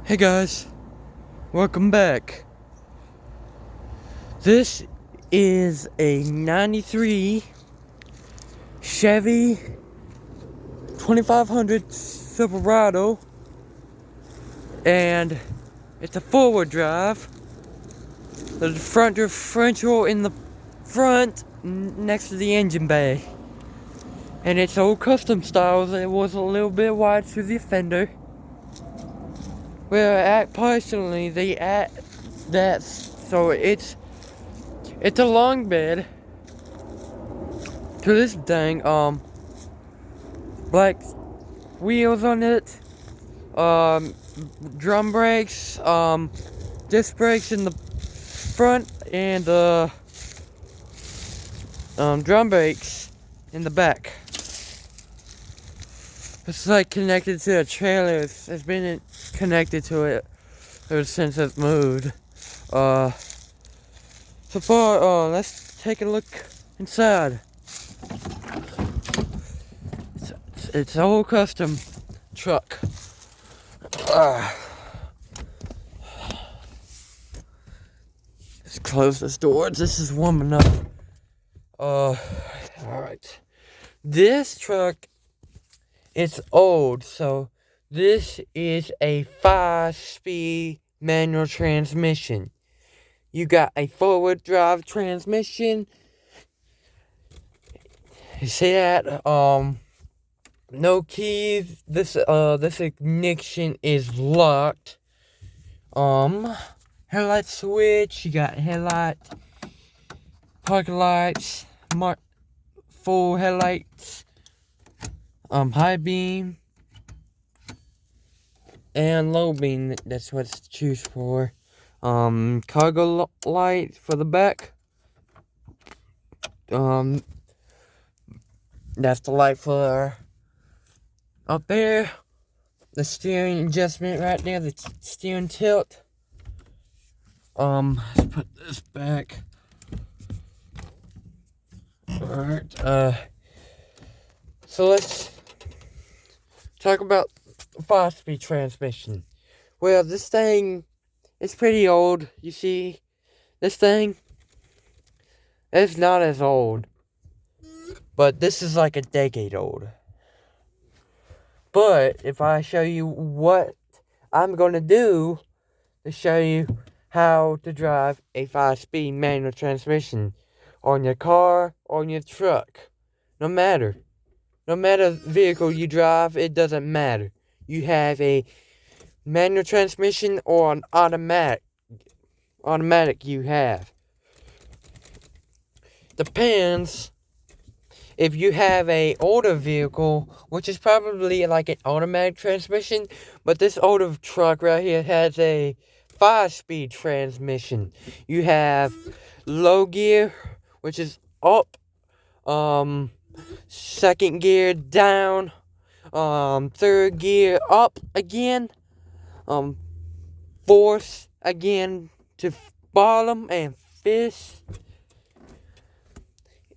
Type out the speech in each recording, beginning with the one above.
Hey guys, welcome back. This is a 93 Chevy 2500 Silverado, and it's a forward drive. There's a front differential in the front next to the engine bay. And it's old custom style. It was a little bit wide through the fender. Well, personally, they add that, so it's a long bed to this thing. Black wheels on it, drum brakes, disc brakes in the front, and drum brakes in the back. It's like connected to a trailer. It's been connected to it ever since it's moved. So far, let's take a look inside. It's a whole custom truck. Let's close this door. This is warm enough. Alright. This truck, it's old, so this is a 5-speed manual transmission. You got a forward drive transmission. You see that? No keys. This ignition is locked. Headlight switch. You got headlight, parking lights, full headlights, high beam, and low beam. That's what it's to choose for. Cargo light for the back. That's the light for up there. The steering adjustment right there, the steering tilt. Let's put this back. Alright, so let's talk about 5-speed transmission. Well, this thing is pretty old. You see, this thing is not as old, but this is like a decade old. But if I show you what I'm going to do to show you how to drive a 5-speed manual transmission on your car, on your truck, no matter vehicle you drive, it doesn't matter. You have a manual transmission or an automatic you have. Depends. If you have a older vehicle, which is probably like an automatic transmission, but this older truck right here has a 5-speed transmission. You have low gear, which is up, second gear down, third gear up again, fourth again to bottom, and fifth,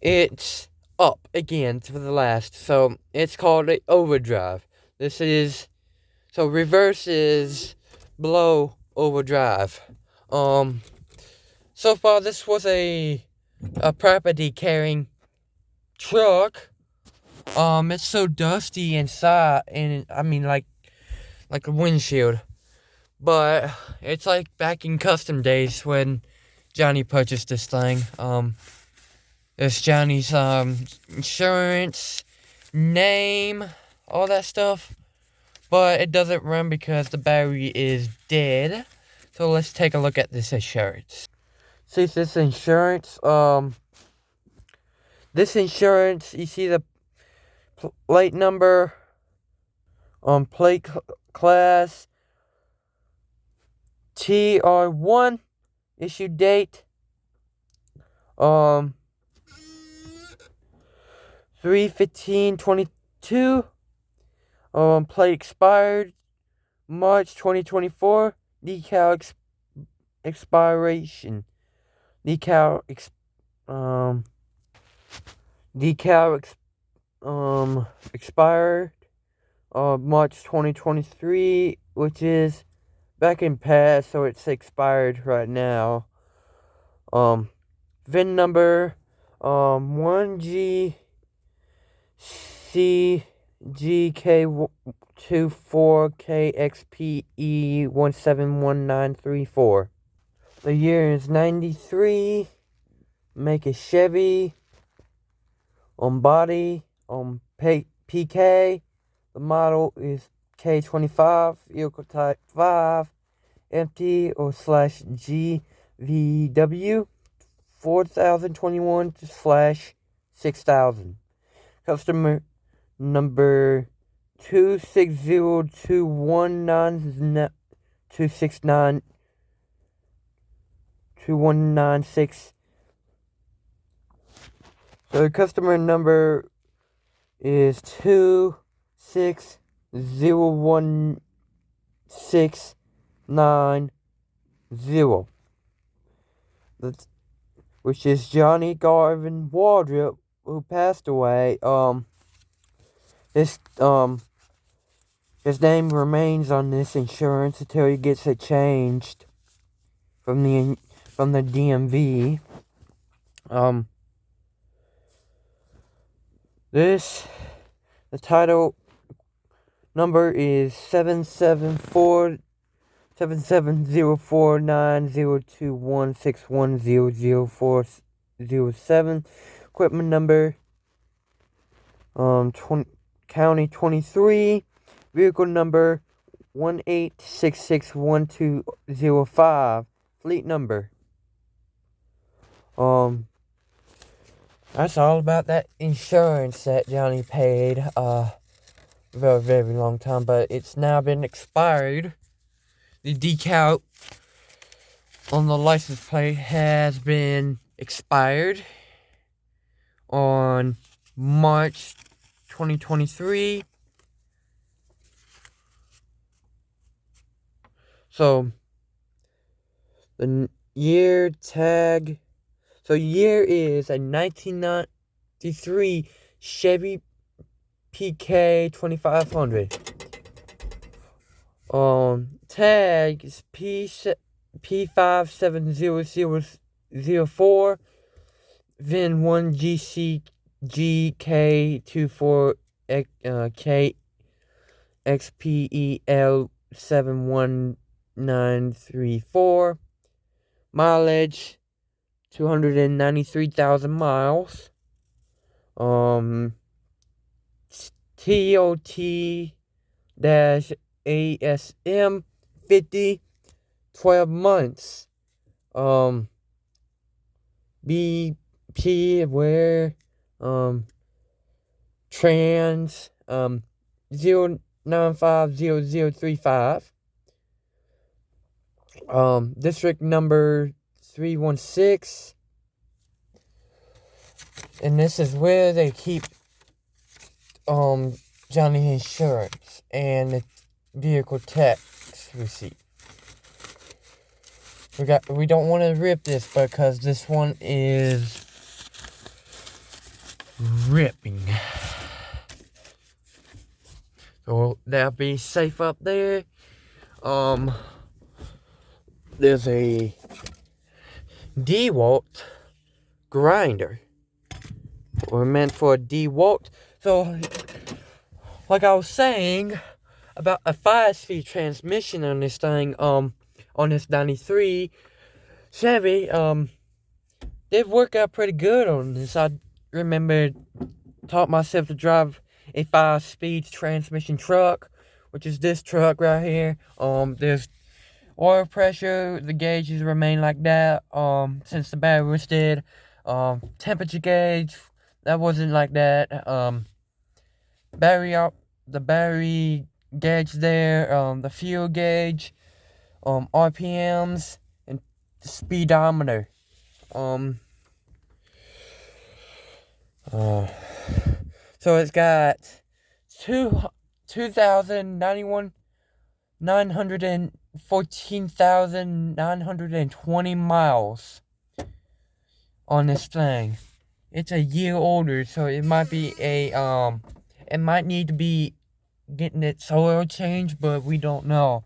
it's up again for the last. So it's called a overdrive. So reverse is below overdrive. So far this was a property carrying truck. It's so dusty inside, and I mean like a windshield. But it's like back in custom days when Johnny purchased this thing. There's Johnny's insurance, name, all that stuff. But it doesn't run because the battery is dead. So let's take a look at this insurance. See this insurance, you see the plate number, plate class, TR1, issue date, 3/15/22, plate expired March 2024, decal expiration, expired March 2023, which is back in past, so it's expired right now. VIN number 1GCK24KXPE171934. The year is 93. Make a Chevy. Body, PK. The model is K25, vehicle type 5, empty or slash GVW 4021/6000. Customer number 2602196. So the customer number is 2601690. Which is Johnny Garvin Wardrop, who passed away. His name remains on this insurance until he gets it changed from the DMV. The title number is 774-770490216100407. Equipment number county 23. Vehicle number 18661205. Fleet number. That's all about that insurance that Johnny paid very, very long time, but it's now been expired. The decal on the license plate has been expired on March 2023. So the year tag. So year is a 1993 Chevy K2500. Tag is P57004. VIN 1GCGK24XPEL71934. Mileage 293,000 miles. TOT-ASM 50, 12 months. BP where trans 0950035. District number 316. And this is where they keep Johnny insurance and the vehicle tax receipt. We don't want to rip this because this one is ripping. So that'll be safe up there. There's a DeWalt grinder. We're meant for a DeWalt. So, like I was saying about a 5-speed transmission on this thing, on this 93 Chevy, did work out pretty good on this. I remember taught myself to drive a 5-speed transmission truck, which is this truck right here. There's oil pressure, the gauges remain like that, since the battery was dead. Temperature gauge, that wasn't like that. The battery gauge there, the fuel gauge, RPMs, and the speedometer. So it's got 914,920 miles on this thing. It's a year older, so it might be it might need to be getting its oil changed, but we don't know.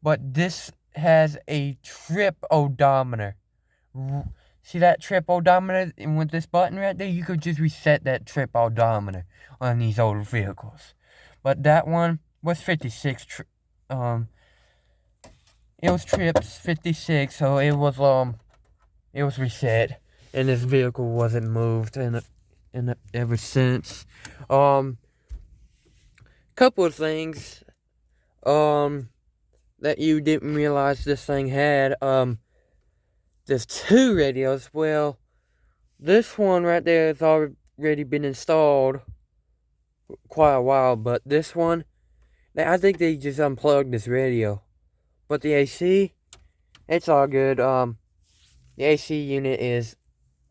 But this has a trip odometer. See that trip odometer? And with this button right there, you could just reset that trip odometer on these older vehicles. But that one was 56. It was trips 56, so it was reset, and this vehicle wasn't moved ever since. Couple of things that you didn't realize this thing had. There's 2 radios. Well, this one right there has already been installed quite a while, but this one, I think they just unplugged this radio. But the AC, it's all good. The AC unit is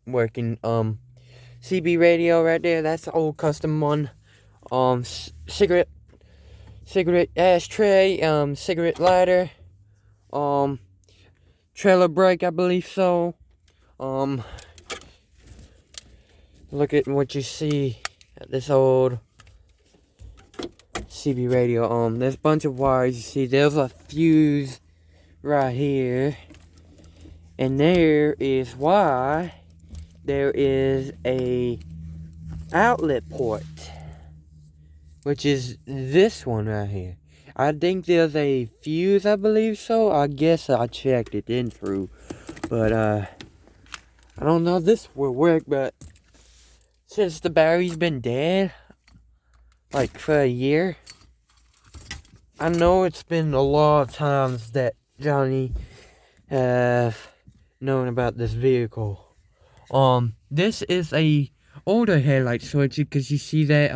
working. CB radio right there, that's the old custom one. Cigarette ashtray, cigarette lighter, trailer brake, I believe so. Look at what you see at this old CB radio. There's a bunch of wires. You see, there's a fuse right here, and there is why there is a outlet port, which is this one right here. I think there's a fuse, I believe so. I guess I checked it in through, but I don't know if this will work. But since the battery's been dead like for a year, I know it's been a lot of times that Johnny has known about this vehicle. This is a older headlight switch, because you see that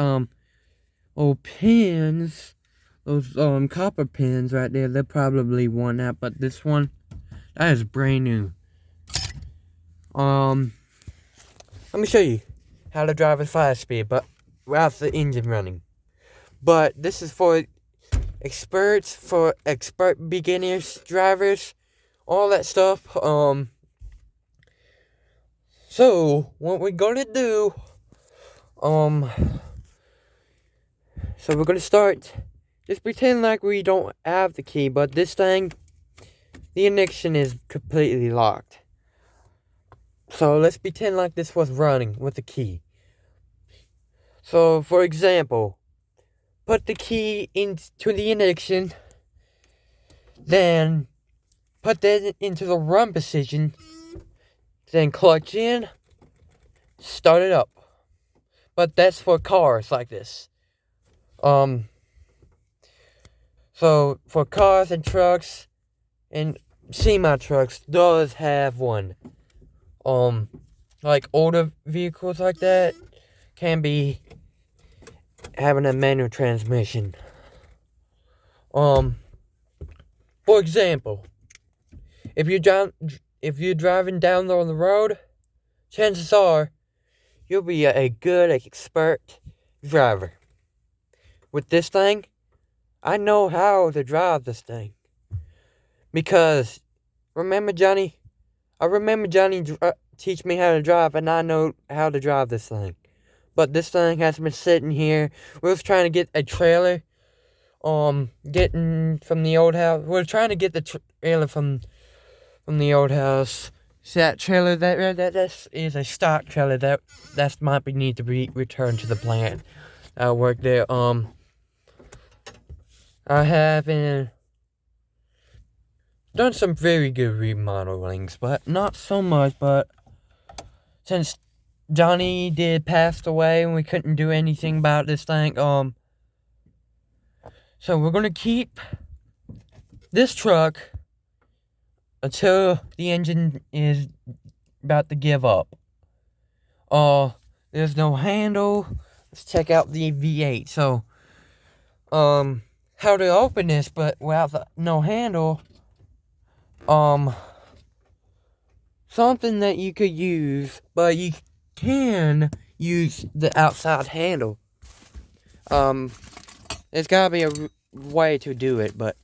old pins, those copper pins right there, they're probably worn out, but this one, that is brand new. Let me show you how to drive a 5-speed, but without the engine running. But this is for experts, for expert beginners, drivers, all that stuff. So what we're gonna do, so we're gonna start. Just pretend like we don't have the key, but this thing, the ignition is completely locked. So let's pretend like this was running with the key. So for example, put the key into the ignition, then put that into the run position, then clutch in, start it up. But that's for cars like this. So for cars and trucks and semi-trucks does have one. Like older vehicles like that can be having a manual transmission. For example, if you're driving down on the road, chances are you'll be a good expert driver. With this thing, I know how to drive this thing, because I remember Johnny teach me how to drive, and I know how to drive this thing. But this thing has been sitting here. We was trying to get a trailer, getting from the old house. We're trying to get the trailer from the old house. See that trailer that is a stock trailer that might need to be returned to the plant. I work there. I have done some very good remodelings, but not so much. But since Johnny did pass away and we couldn't do anything about this thing, so we're gonna keep this truck until the engine is about to give up. There's no handle. Let's check out the V8. So, how to open this, but without no handle, something that you could use, but you can use the outside handle. There's gotta be a way to do it, but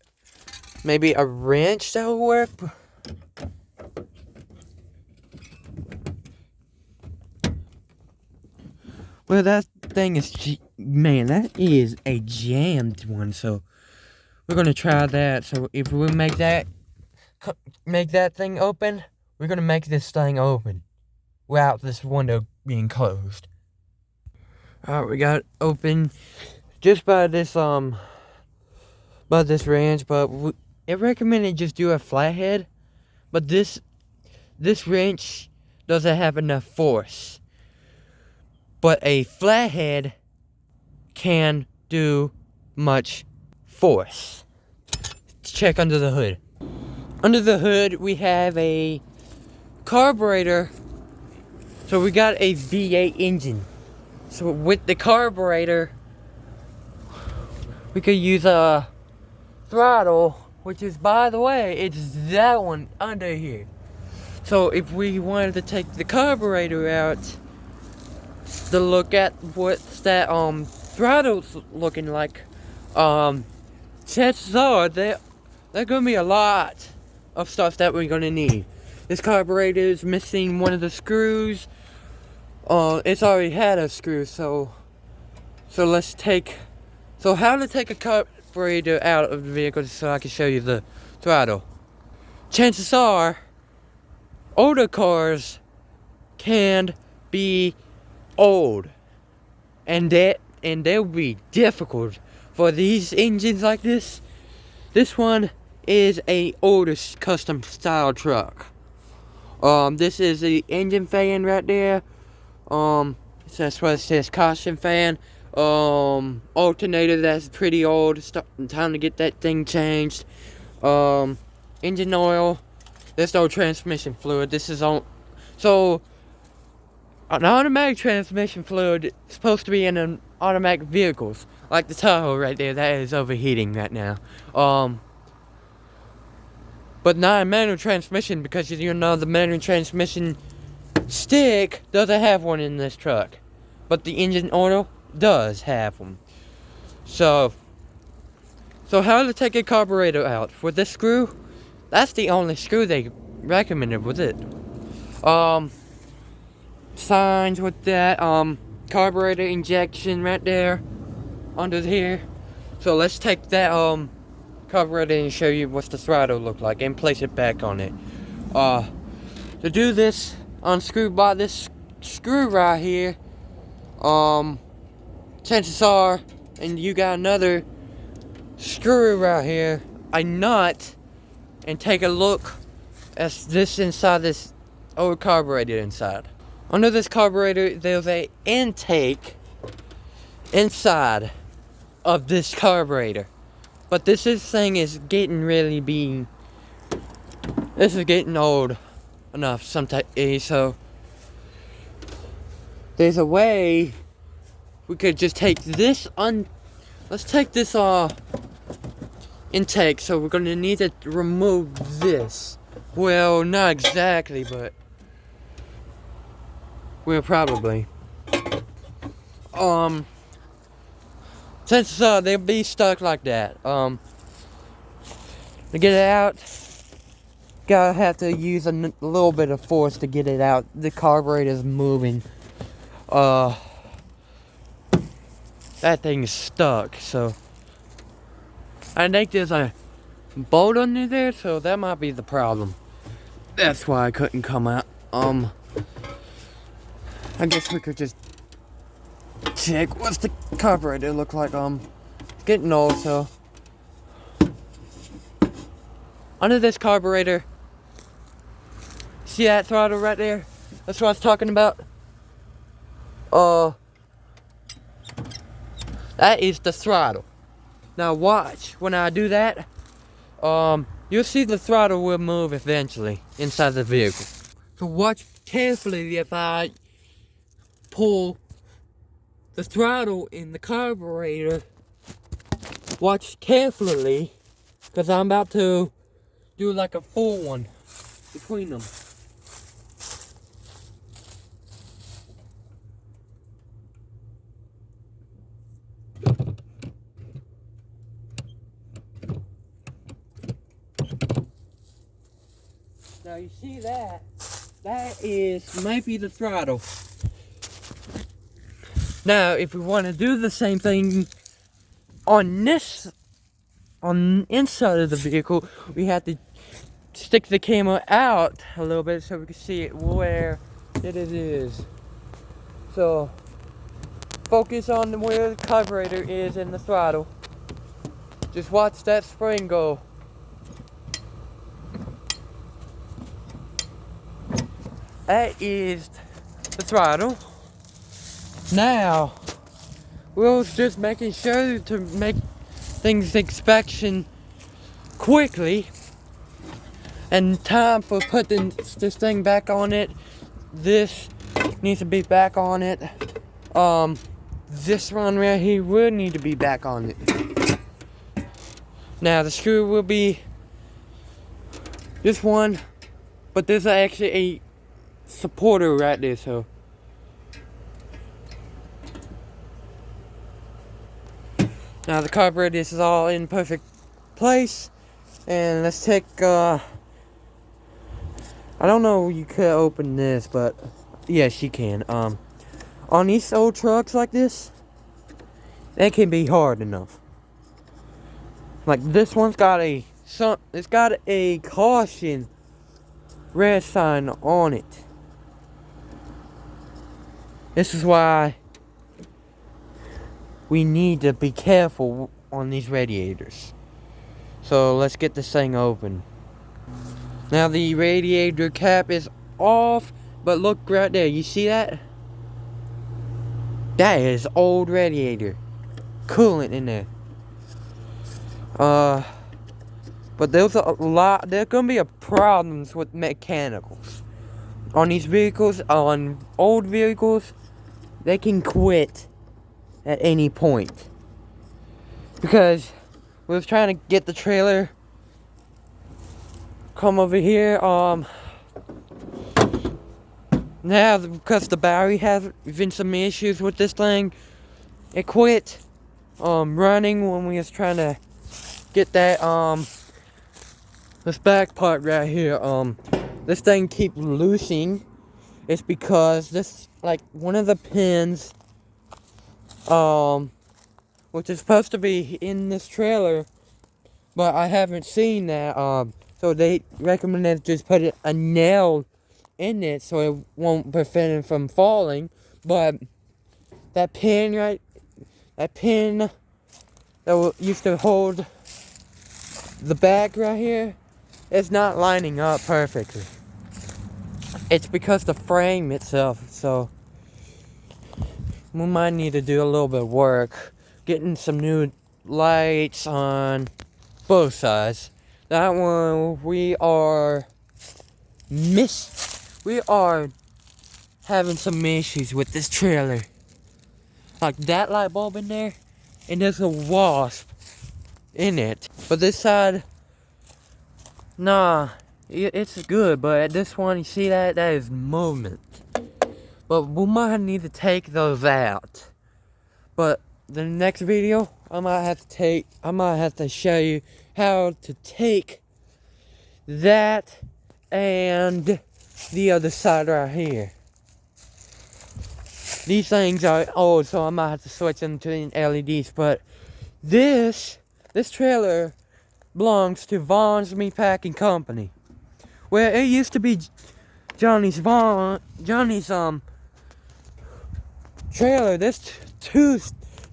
maybe a wrench that will work. Well, that thing is, man, that is a jammed one, so we're gonna try that. So if we make that make that thing open, we're gonna make this thing open without this window being closed. Alright, we got it open just by this wrench, but it recommended just do a flathead, but this wrench doesn't have enough force. But a flathead can do much force. Let's check under the hood. Under the hood, we have a carburetor. So we got a V8 engine. So with the carburetor, we could use a throttle, which is, by the way, it's that one under here. So if we wanted to take the carburetor out to look at what's that throttle's looking like, chances are there's gonna be a lot of stuff that we're gonna need. This carburetor is missing one of the screws. It's already had a screw, so let's take. So how to take a carburetor out of the vehicle so I can show you the throttle. Chances are, older cars can be old, and they'll be difficult for these engines like this. This one is a older custom style truck. This is the engine fan right there. That's what it says, caution fan. Alternator that's pretty old. Time to get that thing changed. Engine oil. There's no transmission fluid. This is on. So an automatic transmission fluid is supposed to be in an automatic vehicles, like the Tahoe right there. That is overheating right now. But not a manual transmission, because you know the manual transmission stick doesn't have one in this truck, but the engine oil does have one. So how to take a carburetor out with this screw? That's the only screw they recommended with it. Signs with that carburetor injection right there under here. So let's take that carburetor and show you what the throttle look like and place it back on it. To do this, unscrew by this screw right here. Chances are, and you got another screw right here, a nut, and take a look at this inside this old carburetor inside. Under this carburetor, there's a intake inside of this carburetor. But this thing is getting this is getting old enough sometimes, so there's a way we could just take this let's take this intake. So we're gonna need to remove this. Well, not exactly, but we'll probably. Chances are they'll be stuck like that. To get it out, gotta have to use a little bit of force to get it out. The carburetor's moving. That thing's stuck, so I think there's a bolt under there, so that might be the problem. That's why I couldn't come out. I guess we could just check what's the carburetor look like. It's getting old, so under this carburetor, see that throttle right there? That's what I was talking about. That is the throttle. Now watch, when I do that, you'll see the throttle will move eventually inside the vehicle. So watch carefully if I pull the throttle in the carburetor. Watch carefully, because I'm about to do like a full one between them. Now you see that? That might be the throttle. Now, if we want to do the same thing on inside of the vehicle, we have to stick the camera out a little bit so we can see it where it is. So focus on where the carburetor is in the throttle. Just watch that spring go. That is the throttle. Now, we're just making sure to make things inspection quickly. And time for putting this thing back on it. This needs to be back on it. This one right here will need to be back on it. Now the screw will be this one, but there's actually a supporter right there, so. Now the carburetor is all in perfect place. And let's take, I don't know, you could open this, but yes, you can. On these old trucks like this, that can be hard enough. Like this one's got it's got a caution red sign on it. This is why we need to be careful on these radiators. So let's get this thing open. Now the radiator cap is off, but look right there, you see that? That is old radiator. Coolant in there. But there's gonna be problems with mechanicals. On these vehicles, on old vehicles, they can quit at any point. Because we was trying to get the trailer come over here. Now because the battery has been some issues with this thing, it quit running when we was trying to get that this back part right here. This thing keep loosening. It's because this, like, one of the pins which is supposed to be in this trailer, but I haven't seen that. So they recommended just put a nail in it so it won't prevent it from falling. But that pin that used to hold the back right here, is not lining up perfectly. It's because the frame itself. So we might need to do a little bit of work getting some new lights on both sides. That one we are having some issues with this trailer. Like that light bulb in there, and there's a wasp in it. But this side, nah, it's good. But this one, you see that is movement. But we might need to take those out. But the next video, I might have to show you how to take that and the other side right here. These things are old, so I might have to switch them to LEDs. But this trailer belongs to Vaughn's Meatpacking Company, where it used to be Johnny's trailer. There's two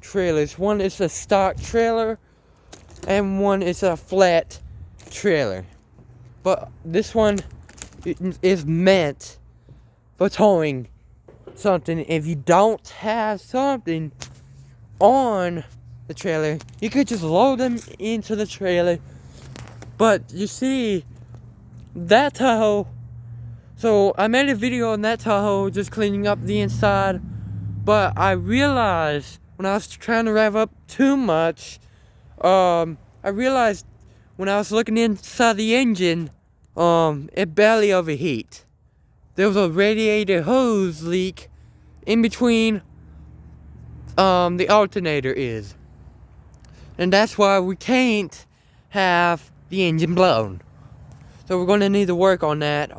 trailers. One is a stock trailer, and one is a flat trailer. But this one is meant for towing something. If you don't have something on the trailer, you could just load them into the trailer. But you see, that Tahoe, so I made a video on that Tahoe just cleaning up the inside, but I realized when I was trying to rev up too much, I realized when I was looking inside the engine, it barely overheat. There was a radiator hose leak in between the alternator is. And that's why we can't have the engine blown. So we're gonna need to work on that.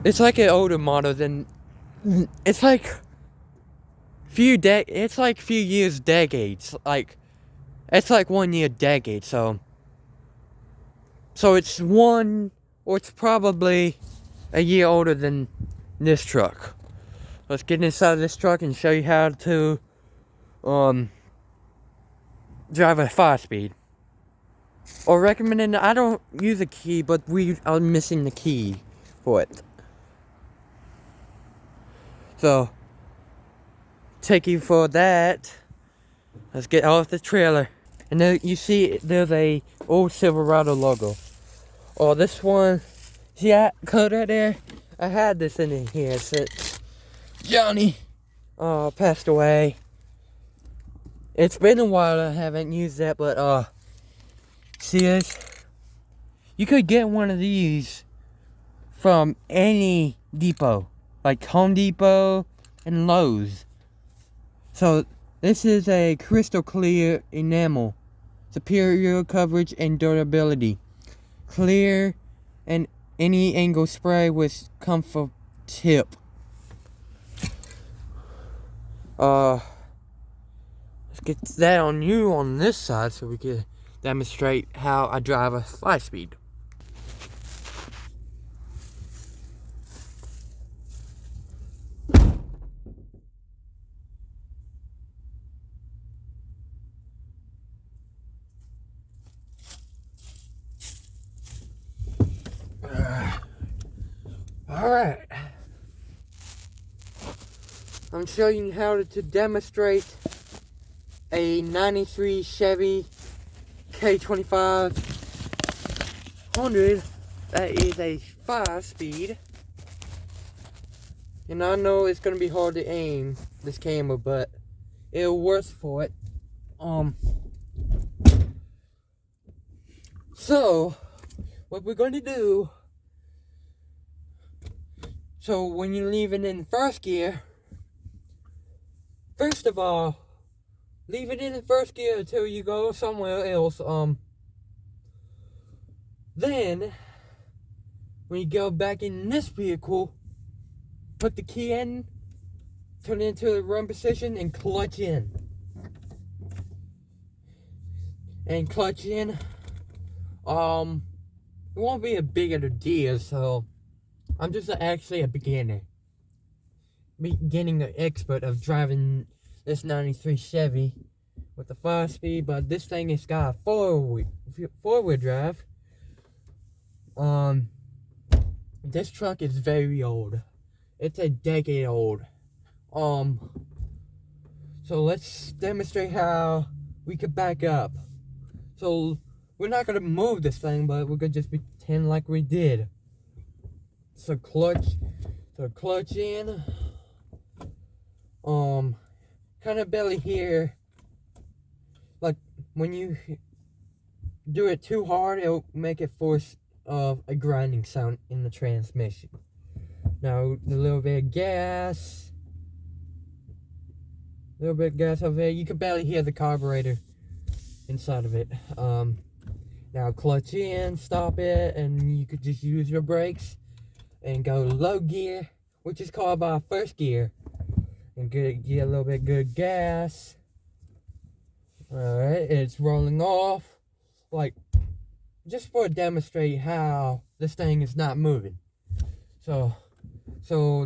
It's like an older model than, it's like few years, decades. Like, it's like 1 year decade, so So it's one, or it's probably a year older than this truck. Let's get inside of this truck and show you how to drive a 5-speed. Or recommended, I don't use a key, but we are missing the key for it. So, take you for that. Let's get off the trailer. And there you see there's a old Silverado logo. Oh, this one, see that code right there? I had this in here since Johnny passed away. It's been a while I haven't used that, but see this? You could get one of these from any depot, like Home Depot and Lowe's. So this is a crystal clear enamel, superior coverage and durability, clear and any angle spray with comfort tip. Let's get that on you on this side so we can demonstrate how I drive a 5-speed. Alright. I'm showing you how to demonstrate a 93 Chevy K2500. That is a 5-speed. And I know it's going to be hard to aim this camera, but it'll work for it. So, what we're going to do, so when you're leaving in first gear, first of all, leave it in the first gear until you go somewhere else. Then, when you go back in this vehicle, put the key in, turn it into the run position, and clutch in. And clutch in. It won't be a big of a deal, so I'm just actually a beginner. Beginning an expert of driving this 93 Chevy with the 5-speed, but this thing has got a four-wheel drive. This truck is very old. It's a decade old. So let's demonstrate how we could back up. So we're not gonna move this thing, but we're gonna just pretend like we did. So clutch in. Kind of belly here. Like when you do it too hard, it'll make it force a grinding sound in the transmission. Now a little bit of gas. A little bit of gas over there. You can barely hear the carburetor inside of it. Now clutch in, stop it, and you could just use your brakes and go low gear, which is called by first gear, and get a little bit good gas. Alright, it's rolling off, like, just for to demonstrate how this thing is not moving. So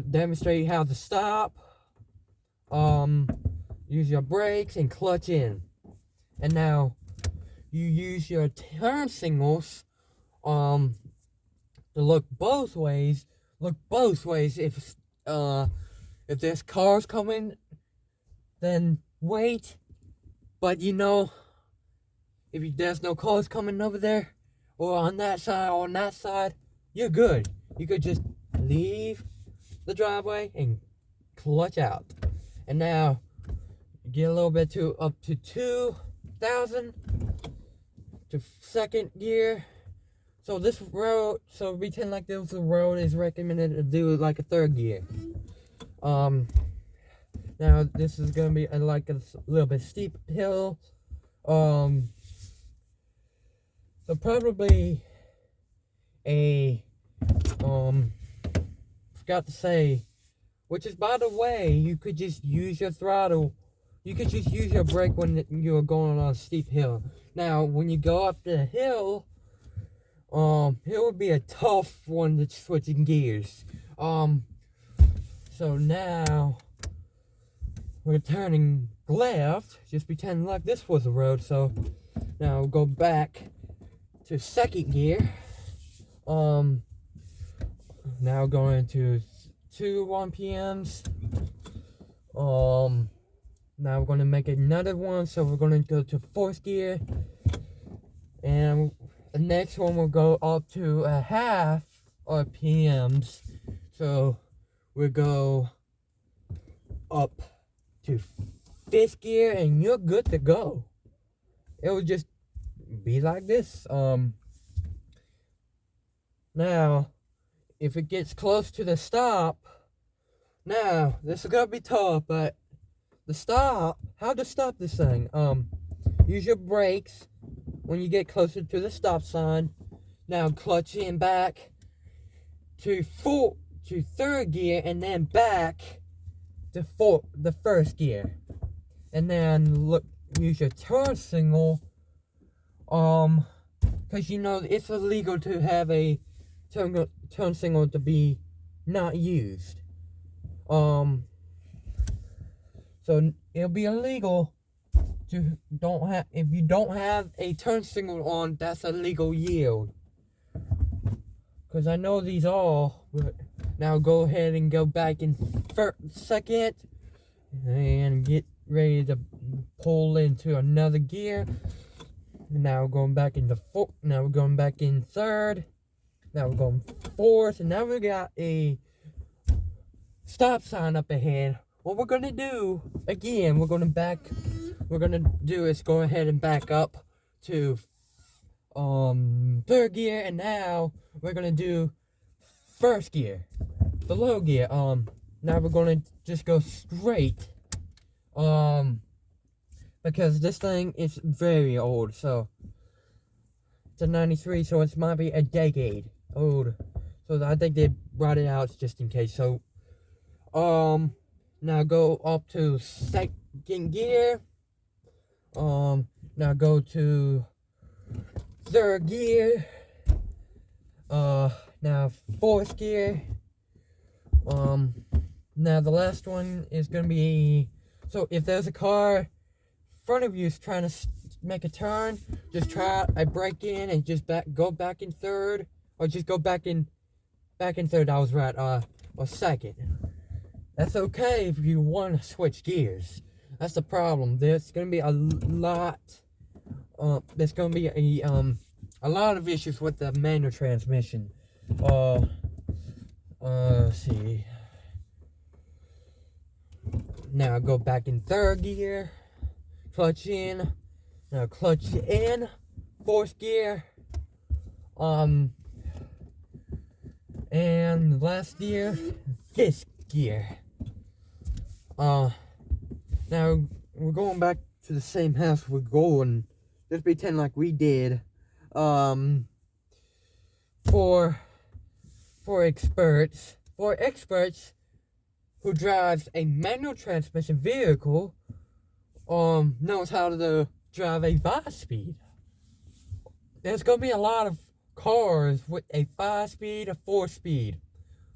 demonstrate how to stop, use your brakes and clutch in. And now you use your turn signals to look both ways. If there's cars coming, then wait. But you know, if there's no cars coming over there, or on that side, or on that side, you're good. You could just leave the driveway and clutch out. And now get a little bit to up to 2,000 to second gear. So this road, so pretend like this road is recommended to do like a third gear. Now this is gonna be like a little bit steep hill. So probably a forgot to say, which is, by the way, you could just use your throttle. You could just use your brake when you're going on a steep hill. Now, when you go up the hill, it would be a tough one to switching gears. So now we're turning left. Just pretend like this was a road. So now we'll go back to second gear. Now going to 2 1PMs. Now we're going to make another one, so we're going to go to fourth gear, and the next one will go up to a half RPMs, so we'll go up to fifth gear, and you're good to go. It will just be like this. Now, if it gets close to the stop, now this is gonna be tough, but the stop, how to stop this thing? Use your brakes when you get closer to the stop sign. Now clutch in back to third gear, and then back to the first gear, and then use your turn signal. Because you know it's illegal to have a turn signal to be not used. So it'll be illegal to if you don't have a turn signal on. That's a legal yield. Because I know these all. But now go ahead and go back in second, and get ready to pull into another gear. Now we're going back into fourth. Now we're going back in third. Now we're going fourth, and now we got a stop sign up ahead. What we're gonna do again, we're gonna do is go ahead and back up to third gear, and now we're gonna do first gear, the low gear. Now we're gonna just go straight, because this thing is very old. So it's a 93, so it might be a decade old. So I think they brought it out just in case. So now go up to second gear. Now go to third gear. Now fourth gear. Now the last one is gonna be, so if there's a car in front of you is trying to make a turn, just try a brake in and just go back in third, or just go back in third. I was right. Or second. That's okay if you want to switch gears. That's the problem. There's gonna be a lot. There's gonna be a lot of issues with the manual transmission. Let's see. Now go back in third gear. Clutch in. Now clutch in. Fourth gear. And last gear, fifth gear. Now we're going back to the same house we're going. Just pretend like we did. For experts who drives a manual transmission vehicle, knows how to drive a 5-speed. There's gonna be a lot of cars with a 5-speed, a 4-speed,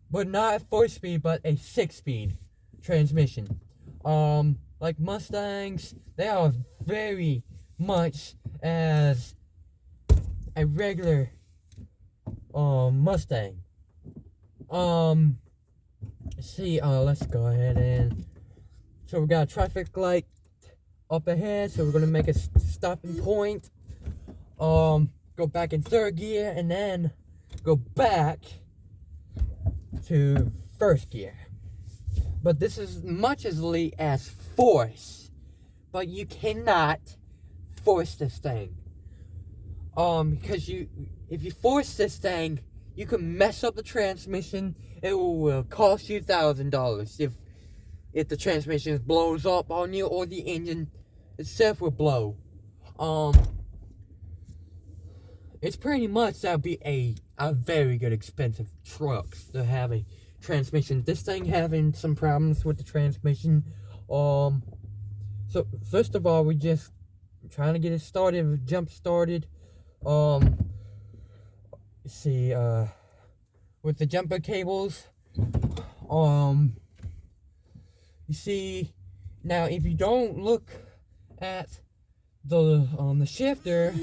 but not a 4-speed, but a 6-speed transmission. Like Mustangs, they are very much as a regular Mustang. Let's go ahead and, so we got a traffic light up ahead, so we're gonna make a stopping point. Go back in third gear, and then go back to first gear. But this is much as late as force, but you cannot force this thing. Because if you force this thing, you can mess up the transmission. It will cost you $1,000 if the transmission blows up on you, or the engine itself will blow. It's pretty much, that'll be a very good expensive truck to have a transmission. This thing having some problems with the transmission. So first of all, we just trying to get it started, jump started. see, with the jumper cables, you see, now if you don't look at the shifter,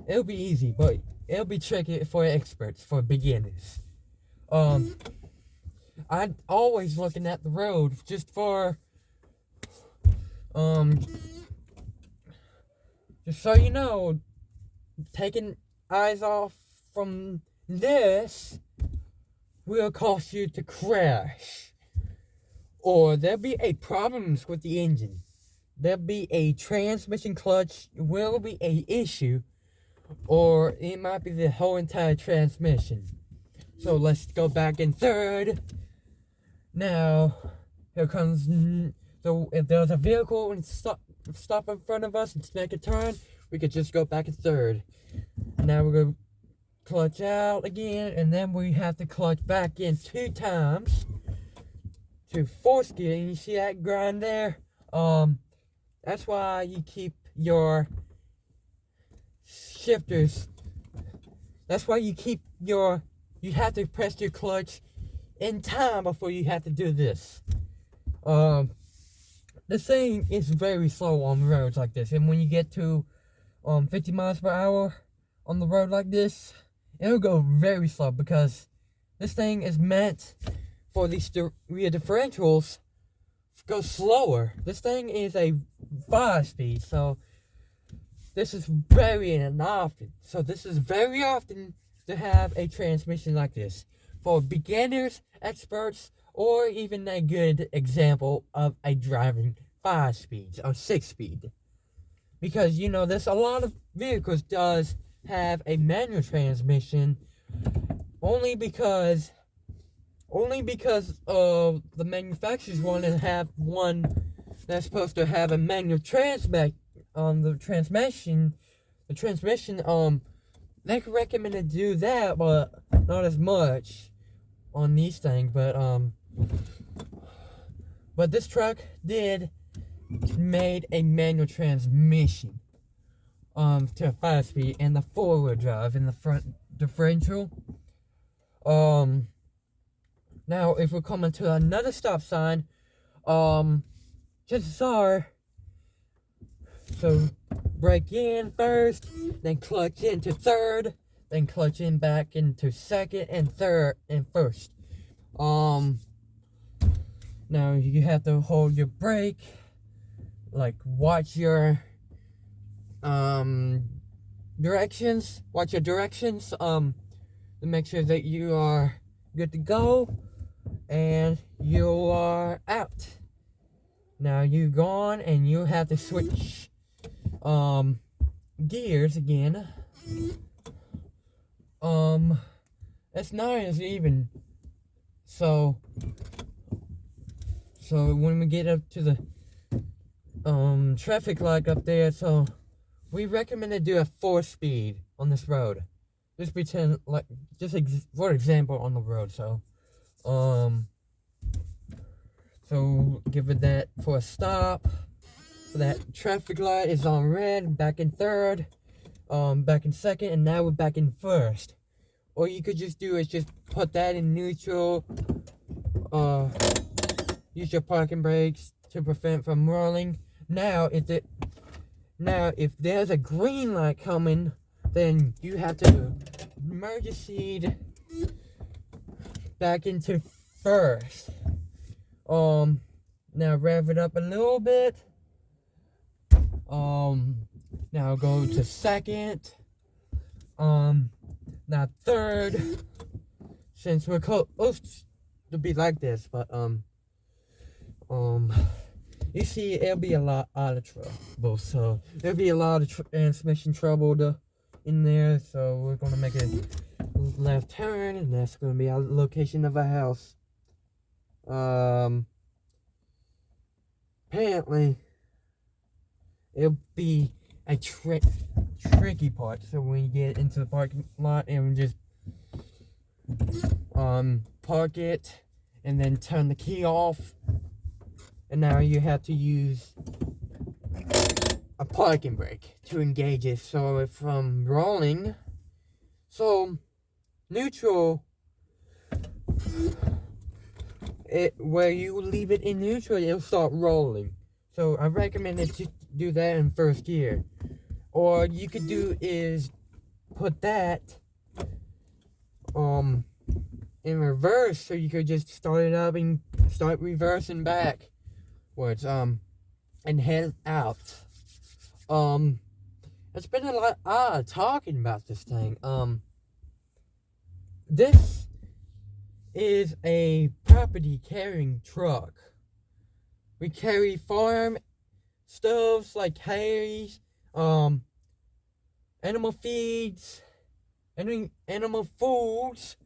it'll be easy, but it'll be tricky for experts, for beginners. I'm always looking at the road just so you know, taking eyes off from this will cause you to crash. Or there'll be problems with the engine. There'll be a transmission clutch will be a issue. Or it might be the whole entire transmission. So let's go back in third. Now, here comes, so if there's a vehicle and stop in front of us and make a turn, we could just go back in third. Now we're going to clutch out again, and then we have to clutch back in 2 times to fourth gear. And you see that grind there? That's why you keep your shifters. That's why you have to press your clutch in time before you have to do this. This thing is very slow on roads like this, and when you get to 50 miles per hour on the road like this, it'll go very slow because this thing is meant for these rear differentials to go slower. This thing is a 5-speed, so this is very often. So this is very often to have a transmission like this for beginners, experts, or even a good example of a driving 5-speed or 6-speed. Because, you know, there's a lot of vehicles does have a manual transmission only because of the manufacturers want to have one that's supposed to have a manual transmission. The transmission, they can recommend to do that, but not as much on these things. But this truck made a manual transmission to a 5-speed and the 4-wheel drive in the front differential. Now if we're coming to another stop sign, chances are, so brake in first, then clutch into third, then clutch in back into second and third and first. Now you have to hold your brake, like watch your directions, to make sure that you are good to go and you are out. Now you're gone and you have to switch gears again. It's not as even. So when we get up to the traffic light up there, so we recommend to do a 4-speed on this road. Just pretend like, for example, on the road. So give it that for a stop. So that traffic light is on red, back in third, back in second, and now we're back in first. Or you could just do is just put that in neutral, use your parking brakes to prevent from rolling. Now if there's a green light coming, then you have to merge your seat back into first. Now rev it up a little bit. Now go to second. Now third. Since we're close to be like this, but you see, it'll be a lot of trouble. So there'll be a lot of transmission trouble in there. So we're gonna make a left turn, and that's gonna be our location of our house. Apparently, it'll be a tricky part. So when you get into the parking lot, and we just park it, and then turn the key off. And now you have to use a parking brake to engage it. So if I'm rolling, so neutral, where you leave it in neutral, it'll start rolling. So I recommend that you do that in first gear. Or you could do is put that in reverse, so you could just start it up and start reversing backwards and head out. It's been a lot talking about this thing. This is a property carrying truck. We carry farm stuffs like hays, animal feeds, animal foods,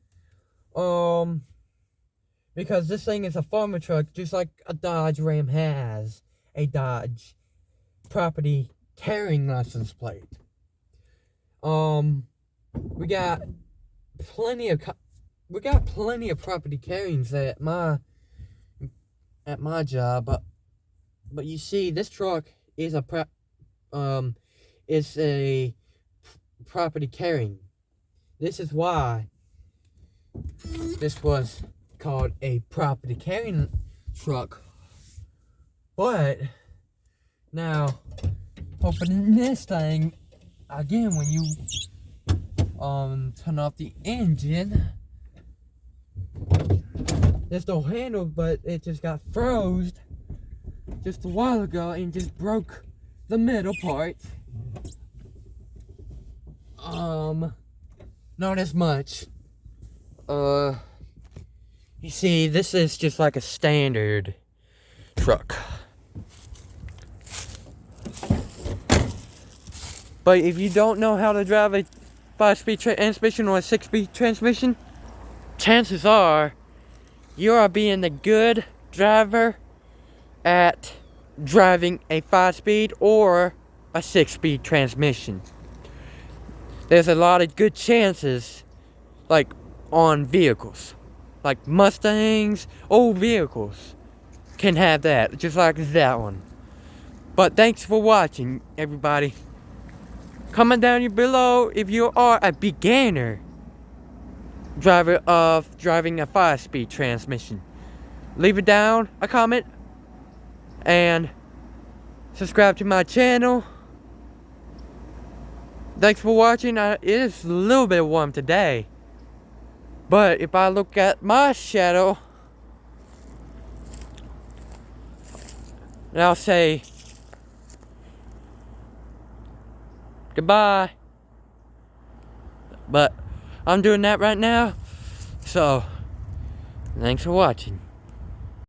because this thing is a farmer truck, just like a Dodge Ram has a Dodge property carrying license plate. We got plenty of property carryings at my job, but you see, this truck is a property carrying. This is why this was called a property carrying truck. But now, opening this thing again, when you turn off the engine, there's no handle, but it just got froze just a while ago and just broke the middle part. Not as much. You see, this is just like a standard truck. But if you don't know how to drive a 5-speed transmission or a 6-speed transmission, chances are you are being a good driver at driving a 5-speed or a 6-speed transmission. There's a lot of good chances, like on vehicles, like Mustangs, old vehicles can have that, just like that one. But thanks for watching, everybody. Comment down below if you are a beginner driver of driving a 5-speed transmission. Leave it down, a comment, and subscribe to my channel. Thanks for watching. It is a little bit warm today, but if I look at my shadow, and I'll say goodbye. But I'm doing that right now, so thanks for watching.